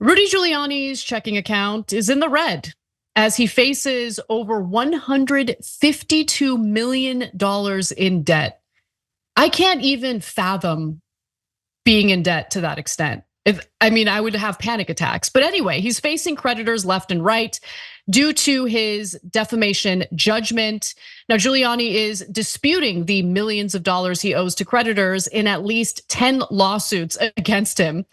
Rudy Giuliani's checking account is in the red as he faces over $152 million in debt. I can't even fathom being in debt to that extent. I would have panic attacks. But anyway, he's facing creditors left and right due to his defamation judgment. Now, Giuliani is disputing the millions of dollars he owes to creditors in at least 10 lawsuits against him.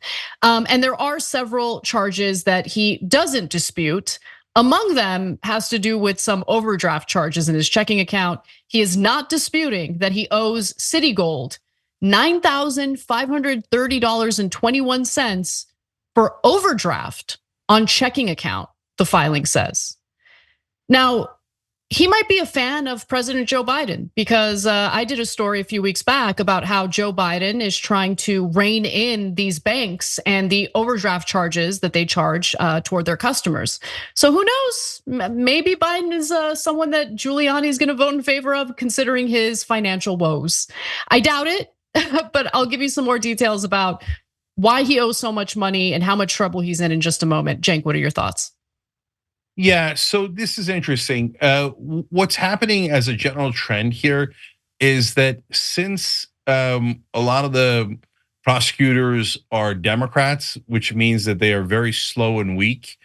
And there are several charges that he doesn't dispute. Among them has to do with some overdraft charges in his checking account. He is not disputing that he owes Citigold $9,530.21 for overdraft on checking account, the filing says. Now, he might be a fan of President Joe Biden because I did a story a few weeks back about how Joe Biden is trying to rein in these banks and the overdraft charges that they charge toward their customers. So who knows? Maybe Biden is someone that Giuliani is going to vote in favor of, considering his financial woes. I doubt it, but I'll give you some more details about why he owes so much money and how much trouble he's in just a moment. Cenk, what are your thoughts? Yeah, so this is interesting. What's happening as a general trend here is that since a lot of the prosecutors are Democrats, which means that they are very slow and weak,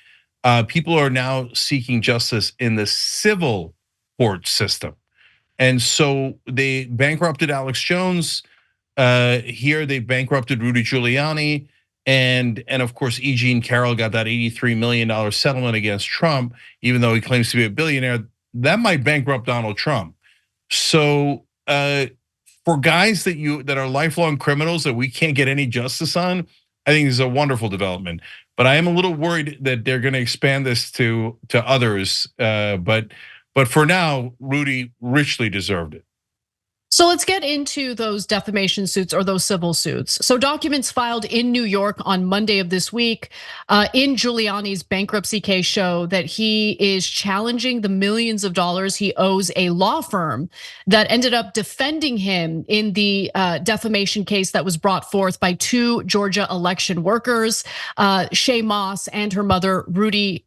people are now seeking justice in the civil court system. And so they bankrupted Alex Jones. Here they bankrupted Rudy Giuliani. And of course, E. Jean Carroll got that $83 million settlement against Trump, even though he claims to be a billionaire. That might bankrupt Donald Trump. So for guys that are lifelong criminals that we can't get any justice on, I think this is a wonderful development. But I am a little worried that they're going to expand this to others. But for now, Rudy richly deserved it. So let's get into those defamation suits or those civil suits. So documents filed in New York on Monday of this week in Giuliani's bankruptcy case show that he is challenging the millions of dollars he owes a law firm that ended up defending him in the defamation case that was brought forth by two Georgia election workers, Shaye Moss and her mother, Ruby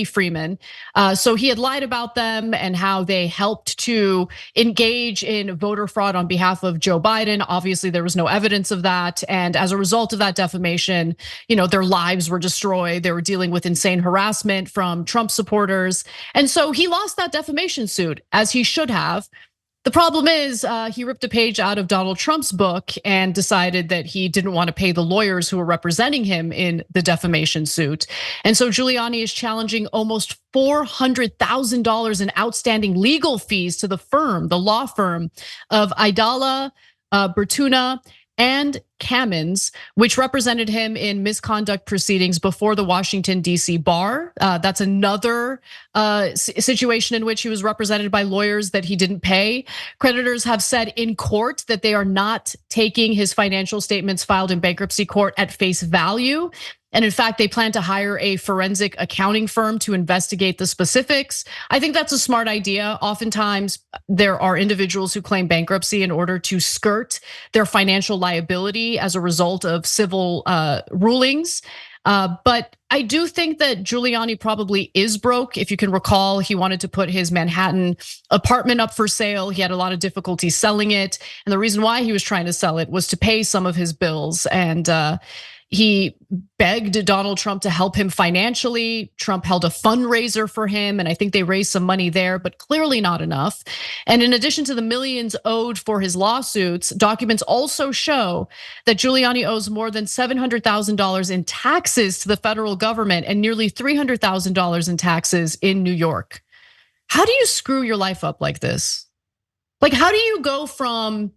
Freeman. So he had lied about them and how they helped to engage in voter fraud on behalf of Joe Biden. Obviously, there was no evidence of that. And as a result of that defamation, their lives were destroyed. They were dealing with insane harassment from Trump supporters. And so he lost that defamation suit, as he should have. The problem is he ripped a page out of Donald Trump's book and decided that he didn't want to pay the lawyers who were representing him in the defamation suit. And so Giuliani is challenging almost $400,000 in outstanding legal fees to the law firm of Aidala, Bertuna, and Kamins, which represented him in misconduct proceedings before the Washington, D.C. bar. That's another situation in which he was represented by lawyers that he didn't pay. Creditors have said in court that they are not taking his financial statements filed in bankruptcy court at face value. And in fact, they plan to hire a forensic accounting firm to investigate the specifics. I think that's a smart idea. Oftentimes, there are individuals who claim bankruptcy in order to skirt their financial liability as a result of civil rulings. But I do think that Giuliani probably is broke. If you can recall, he wanted to put his Manhattan apartment up for sale. He had a lot of difficulty selling it. And the reason why he was trying to sell it was to pay some of his bills. And he begged Donald Trump to help him financially. Trump held a fundraiser for him, and I think they raised some money there, but clearly not enough. And in addition to the millions owed for his lawsuits, documents also show that Giuliani owes more than $700,000 in taxes to the federal government and nearly $300,000 in taxes in New York. How do you screw your life up like this? Like, how do you go from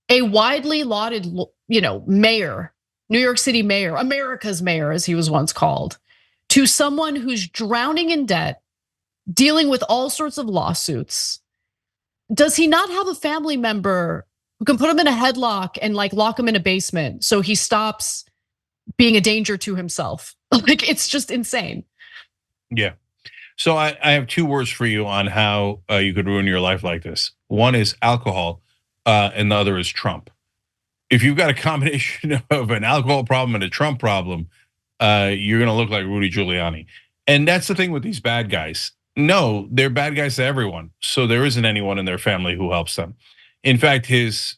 a widely lauded, mayor, New York City mayor, America's mayor, as he was once called, to someone who's drowning in debt, dealing with all sorts of lawsuits? Does he not have a family member who can put him in a headlock and lock him in a basement so he stops being a danger to himself? It's just insane. Yeah. So I have two words for you on how you could ruin your life like this. One is alcohol, and the other is Trump. If you've got a combination of an alcohol problem and a Trump problem, you're going to look like Rudy Giuliani. And that's the thing with these bad guys. No, they're bad guys to everyone. So there isn't anyone in their family who helps them. In fact, his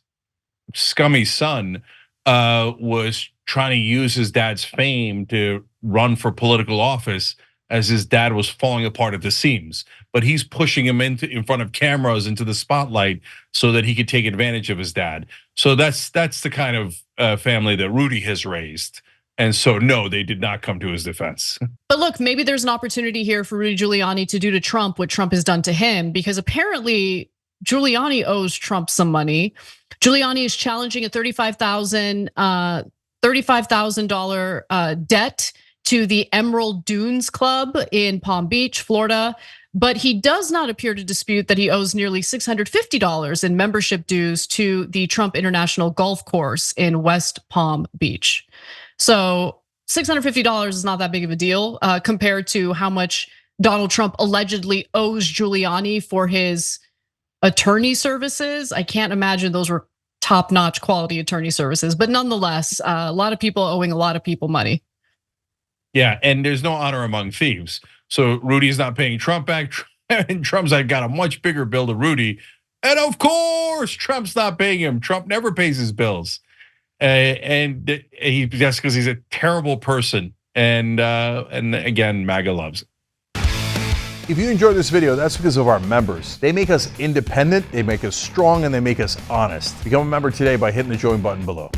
scummy son was trying to use his dad's fame to run for political office as his dad was falling apart at the seams. But he's pushing him in front of cameras into the spotlight so that he could take advantage of his dad. So that's the kind of family that Rudy has raised. And so, no, they did not come to his defense. But look, maybe there's an opportunity here for Rudy Giuliani to do to Trump what Trump has done to him, because apparently Giuliani owes Trump some money. Giuliani is challenging a $35,000 debt to the Emerald Dunes Club in Palm Beach, Florida. But he does not appear to dispute that he owes nearly $650 in membership dues to the Trump International Golf Course in West Palm Beach. So $650 is not that big of a deal compared to how much Donald Trump allegedly owes Giuliani for his attorney services. I can't imagine those were top-notch quality attorney services, but nonetheless, a lot of people owing a lot of people money. Yeah, and there's no honor among thieves. So Rudy's not paying Trump back, and Trump's got a much bigger bill to Rudy. And of course, Trump's not paying him. Trump never pays his bills. And that's because he's a terrible person. And again, MAGA loves it. If you enjoyed this video, that's because of our members. They make us independent, they make us strong, and they make us honest. Become a member today by hitting the join button below.